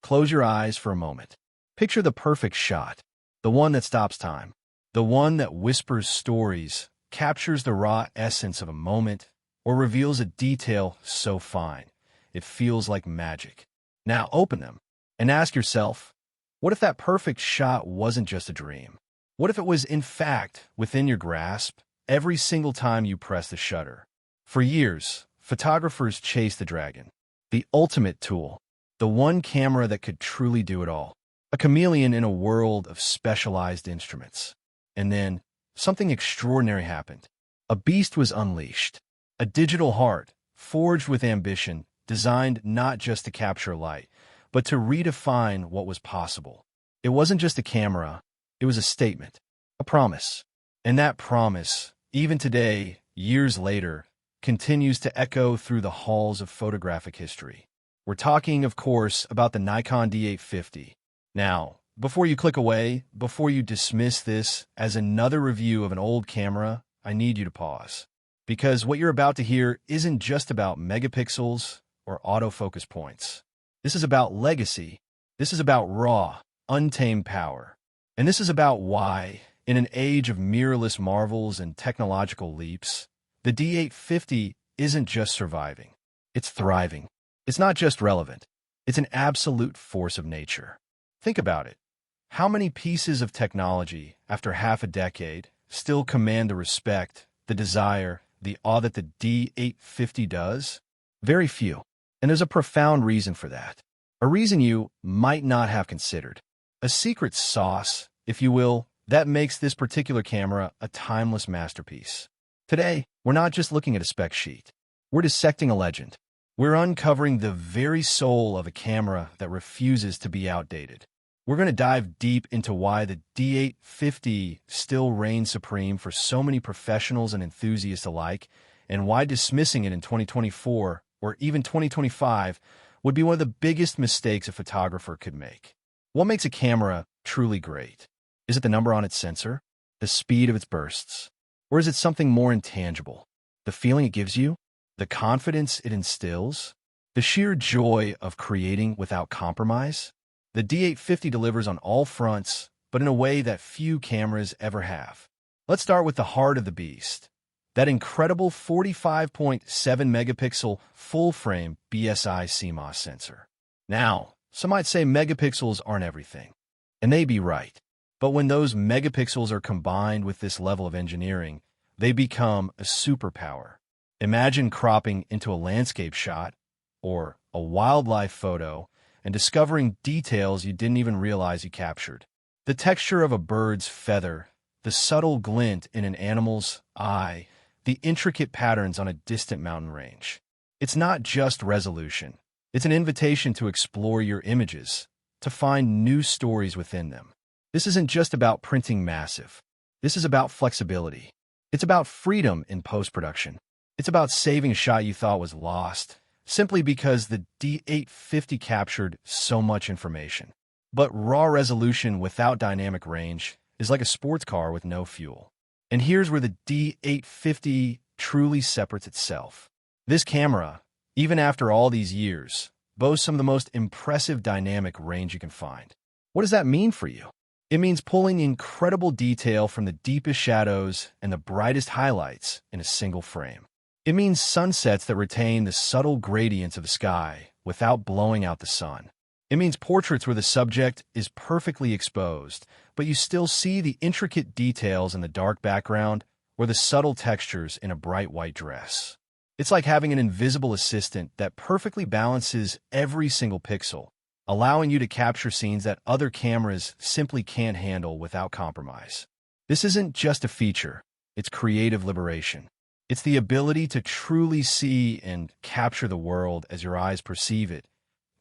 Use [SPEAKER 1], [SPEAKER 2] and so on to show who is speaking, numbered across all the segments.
[SPEAKER 1] Close your eyes for a moment. Picture the perfect shot, the one that stops time, the one that whispers stories, captures the raw essence of a moment, or reveals a detail so fine it feels like magic. Now open them and ask yourself, what if that perfect shot wasn't just a dream? What if it was, in fact, within your grasp every single time you press the shutter? For years, photographers chased the dragon, the ultimate tool, the one camera that could truly do it all, a chameleon in a world of specialized instruments. And then, something extraordinary happened. A beast was unleashed, a digital heart, forged with ambition, designed not just to capture light, but to redefine what was possible. It wasn't just a camera, it was a statement, a promise. And that promise, even today, years later, continues to echo through the halls of photographic history. We're talking, of course, about the Nikon D850. Now, before you click away, before you dismiss this as another review of an old camera, I need you to pause. Because what you're about to hear isn't just about megapixels or autofocus points. This is about legacy. This is about raw, untamed power. And this is about why, in an age of mirrorless marvels and technological leaps, the D850 isn't just surviving. It's thriving. It's not just relevant. It's an absolute force of nature. Think about it. How many pieces of technology, after half a decade, still command the respect, the desire, the awe that the D850 does? Very few. And there's a profound reason for that. A reason you might not have considered. A secret sauce, if you will, that makes this particular camera a timeless masterpiece. Today, we're not just looking at a spec sheet. We're dissecting a legend. We're uncovering the very soul of a camera that refuses to be outdated. We're going to dive deep into why the D850 still reigns supreme for so many professionals and enthusiasts alike, and why dismissing it in 2024 or even 2025 would be one of the biggest mistakes a photographer could make. What makes a camera truly great? Is it the number on its sensor? The speed of its bursts? Or is it something more intangible? The feeling it gives you? The confidence it instills? The sheer joy of creating without compromise? The D850 delivers on all fronts, but in a way that few cameras ever have. Let's start with the heart of the beast. That incredible 45.7 megapixel full-frame BSI CMOS sensor. Now, some might say megapixels aren't everything, and they'd be right. But when those megapixels are combined with this level of engineering, they become a superpower. Imagine cropping into a landscape shot or a wildlife photo and discovering details you didn't even realize you captured. The texture of a bird's feather, the subtle glint in an animal's eye, the intricate patterns on a distant mountain range. It's not just resolution. It's an invitation to explore your images, to find new stories within them. This isn't just about printing massive. This is about flexibility. It's about freedom in post-production. It's about saving a shot you thought was lost, simply because the D850 captured so much information. But raw resolution without dynamic range is like a sports car with no fuel. And here's where the D850 truly separates itself. This camera, even after all these years, boasts some of the most impressive dynamic range you can find. What does that mean for you? It means pulling incredible detail from the deepest shadows and the brightest highlights in a single frame. It means sunsets that retain the subtle gradients of the sky without blowing out the sun. It means portraits where the subject is perfectly exposed, but you still see the intricate details in the dark background or the subtle textures in a bright white dress. It's like having an invisible assistant that perfectly balances every single pixel, allowing you to capture scenes that other cameras simply can't handle without compromise. This isn't just a feature, it's creative liberation. It's the ability to truly see and capture the world as your eyes perceive it,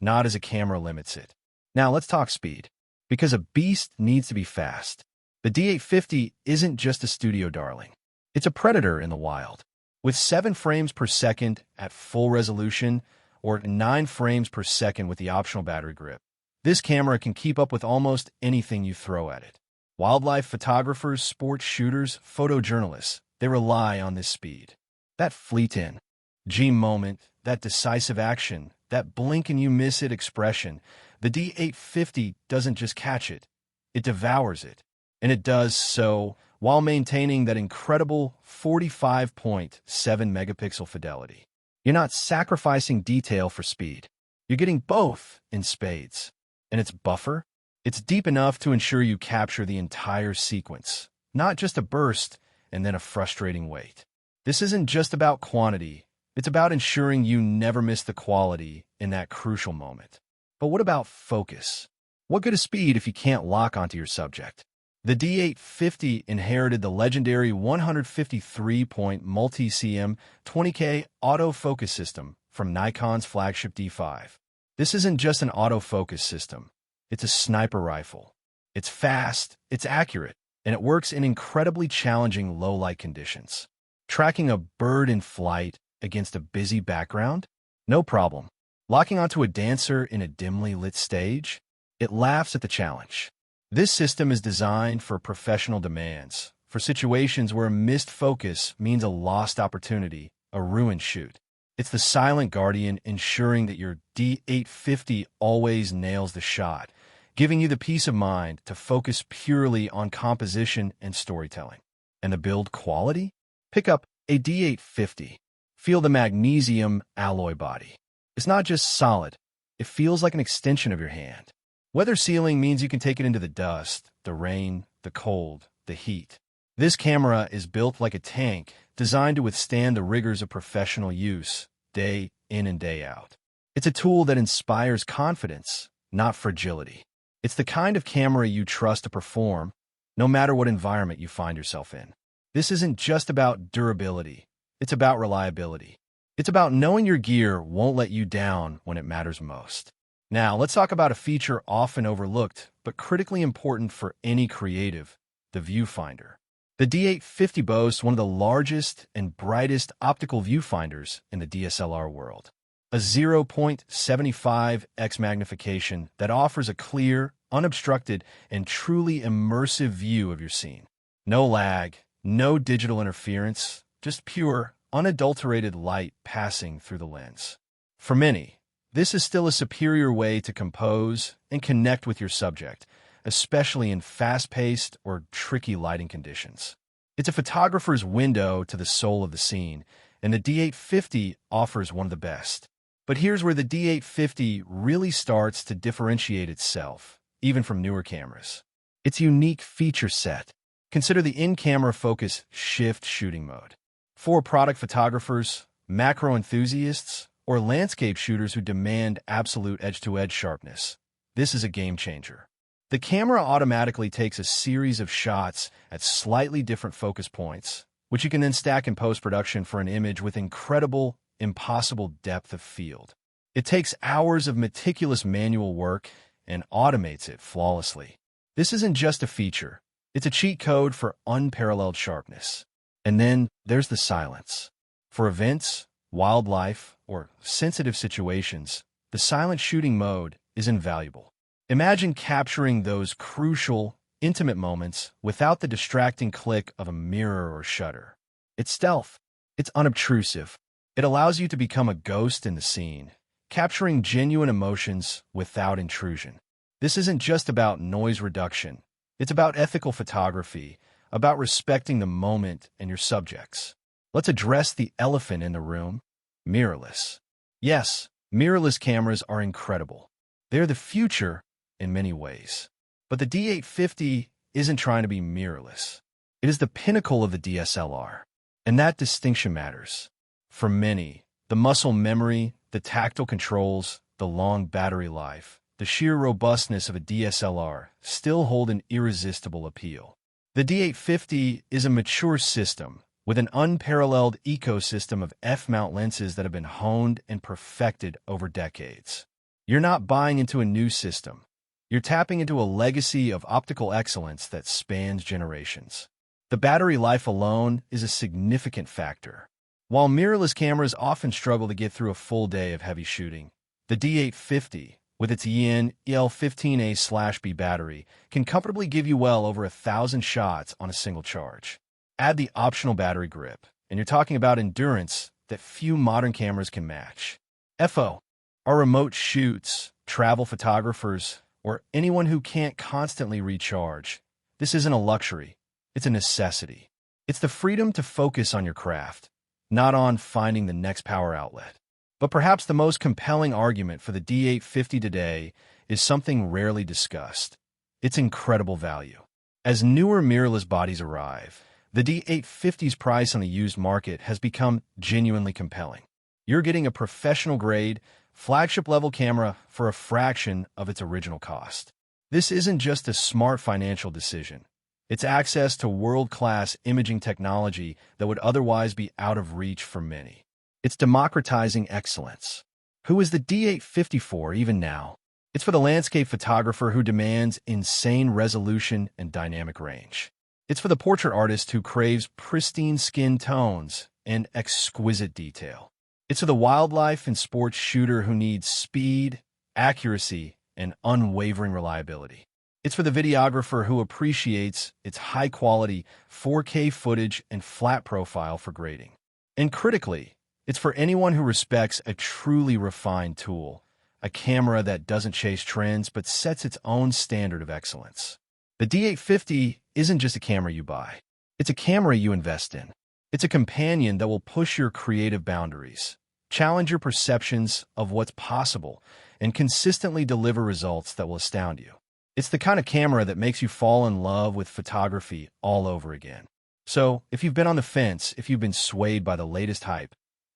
[SPEAKER 1] not as a camera limits it. Now let's talk speed, because a beast needs to be fast. The D850 isn't just a studio darling. It's a predator in the wild. With 7 frames per second at full resolution, or 9 frames per second with the optional battery grip, this camera can keep up with almost anything you throw at it. Wildlife photographers, sports shooters, photojournalists, they rely on this speed. That fleet-in, G moment, that decisive action, that blink and you miss it expression The D850 doesn't just catch it, it devours it. And it does so while maintaining that incredible 45.7 megapixel fidelity. You're not sacrificing detail for speed. You're getting both in spades. And its buffer? It's deep enough to ensure you capture the entire sequence, not just a burst and then a frustrating wait. This isn't just about quantity. It's about ensuring you never miss the quality in that crucial moment. But what about focus? What good is speed if you can't lock onto your subject? The D850 inherited the legendary 153-point multi-cm 20K autofocus system from Nikon's flagship D5. This isn't just an autofocus system. It's a sniper rifle. It's fast, it's accurate, and it works in incredibly challenging low-light conditions. Tracking a bird in flight against a busy background? No problem. Locking onto a dancer in a dimly lit stage? It laughs at the challenge. This system is designed for professional demands, for situations where a missed focus means a lost opportunity, a ruined shoot. It's the silent guardian ensuring that your D850 always nails the shot, giving you the peace of mind to focus purely on composition and storytelling. And the build quality? Pick up a D850. Feel the magnesium alloy body. It's not just solid. It feels like an extension of your hand. Weather sealing means you can take it into the dust, the rain, the cold, the heat. This camera is built like a tank, designed to withstand the rigors of professional use, day in and day out. It's a tool that inspires confidence, not fragility. It's the kind of camera you trust to perform, no matter what environment you find yourself in. This isn't just about durability. It's about reliability. It's about knowing your gear won't let you down when it matters most. Now, let's talk about a feature often overlooked, but critically important for any creative, the viewfinder. The D850 boasts one of the largest and brightest optical viewfinders in the DSLR world. A 0.75x magnification that offers a clear, unobstructed, and truly immersive view of your scene. No lag, no digital interference, just pure, unadulterated light passing through the lens. For many, this is still a superior way to compose and connect with your subject, especially in fast-paced or tricky lighting conditions. It's a photographer's window to the soul of the scene, and the D850 offers one of the best. But here's where the D850 really starts to differentiate itself, even from newer cameras. Its unique feature set. Consider the in-camera focus shift shooting mode. For product photographers, macro enthusiasts, or landscape shooters who demand absolute edge-to-edge sharpness, this is a game changer. The camera automatically takes a series of shots at slightly different focus points, which you can then stack in post-production for an image with incredible, impossible depth of field. It takes hours of meticulous manual work and automates it flawlessly. This isn't just a feature. It's a cheat code for unparalleled sharpness. And then there's the silence. For events, wildlife, or sensitive situations, the silent shooting mode is invaluable. Imagine capturing those crucial, intimate moments without the distracting click of a mirror or shutter. It's stealth. It's unobtrusive. It allows you to become a ghost in the scene, capturing genuine emotions without intrusion. This isn't just about noise reduction. It's about ethical photography, about respecting the moment and your subjects. Let's address the elephant in the room, mirrorless. Yes, mirrorless cameras are incredible. They're the future in many ways. But the D850 isn't trying to be mirrorless. It is the pinnacle of the DSLR. And that distinction matters. For many, the muscle memory, the tactile controls, the long battery life, the sheer robustness of a DSLR still hold an irresistible appeal. The D850 is a mature system with an unparalleled ecosystem of f-mount lenses that have been honed and perfected over decades. You're not buying into a new system. You're tapping into a legacy of optical excellence that spans generations. The battery life alone is a significant factor. While mirrorless cameras often struggle to get through a full day of heavy shooting, the D850, with its Yin EL15A/B battery, can comfortably give you well over 1,000 shots on a single charge. Add the optional battery grip, and you're talking about endurance that few modern cameras can match. FO. Our remote shoots, travel photographers, or anyone who can't constantly recharge, this isn't a luxury, it's a necessity. It's the freedom to focus on your craft, not on finding the next power outlet. But perhaps the most compelling argument for the D850 today is something rarely discussed: its incredible value. As newer mirrorless bodies arrive, the D850's price on the used market has become genuinely compelling. You're getting a professional-grade, flagship-level camera for a fraction of its original cost. This isn't just a smart financial decision. It's access to world-class imaging technology that would otherwise be out of reach for many. It's democratizing excellence. Who is the D850 for even now? It's for the landscape photographer who demands insane resolution and dynamic range. It's for the portrait artist who craves pristine skin tones and exquisite detail. It's for the wildlife and sports shooter who needs speed, accuracy, and unwavering reliability. It's for the videographer who appreciates its high-quality 4K footage and flat profile for grading. And critically, it's for anyone who respects a truly refined tool, a camera that doesn't chase trends but sets its own standard of excellence. The D850 isn't just a camera you buy. It's a camera you invest in. It's a companion that will push your creative boundaries, challenge your perceptions of what's possible, and consistently deliver results that will astound you. It's the kind of camera that makes you fall in love with photography all over again. So, if you've been on the fence, if you've been swayed by the latest hype,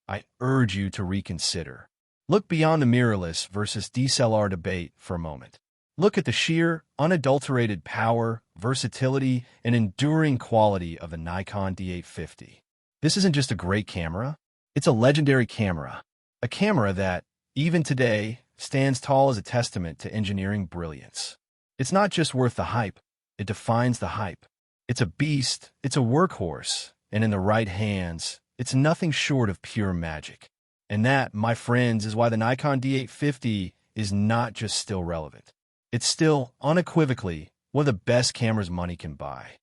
[SPEAKER 1] I urge you to reconsider. Look beyond the mirrorless versus DSLR debate for a moment. Look at the sheer, unadulterated power, versatility, and enduring quality of the Nikon D850. This isn't just a great camera, it's a legendary camera. A camera that, even today, stands tall as a testament to engineering brilliance. It's not just worth the hype, it defines the hype. It's a beast, it's a workhorse, and in the right hands, it's nothing short of pure magic. And that, my friends, is why the Nikon D850 is not just still relevant. It's still, unequivocally, one of the best cameras money can buy.